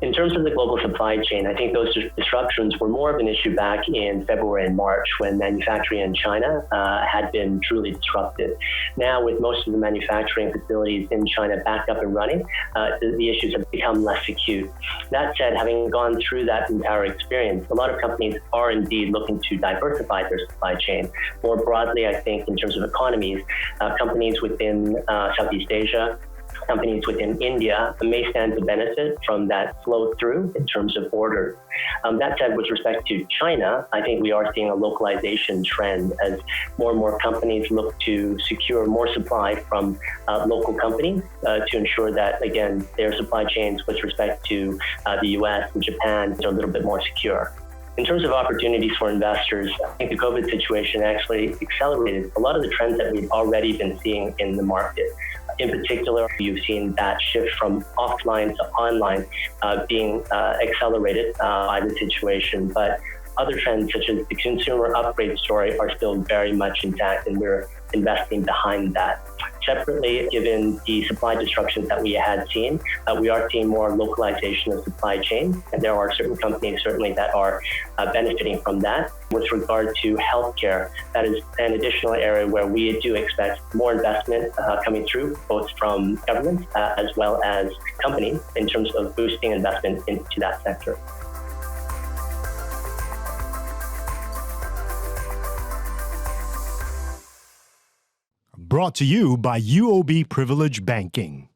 In terms of the global supply chain, I think those disruptions were more of an issue back in February and March when manufacturing in China had been truly disrupted. Now, with most of the manufacturing facilities in China back up and running, the issues have become less acute. That said, having gone through that entire experience, a lot of companies are indeed looking to diversify their supply chain. More broadly, I think, in terms of economies, companies within Southeast Asia, companies within India may stand to benefit from that flow through in terms of orders. That said, with respect to China, I think we are seeing a localization trend as more and more companies look to secure more supply from local companies to ensure that, again, their supply chains with respect to the US and Japan are a little bit more secure. In terms of opportunities for investors, I think the COVID situation actually accelerated a lot of the trends that we've already been seeing in the market. In particular, you've seen that shift from offline to online being accelerated by the situation. But other trends, such as the consumer upgrade story, are still very much intact, and we're investing behind that. Separately, given the supply disruptions that we had seen, we are seeing more localization of supply chain, and there are certain companies certainly that are benefiting from that. With regard to healthcare, that is an additional area where we do expect more investment coming through, both from governments as well as companies, in terms of boosting investment into that sector. Brought to you by UOB Privilege Banking.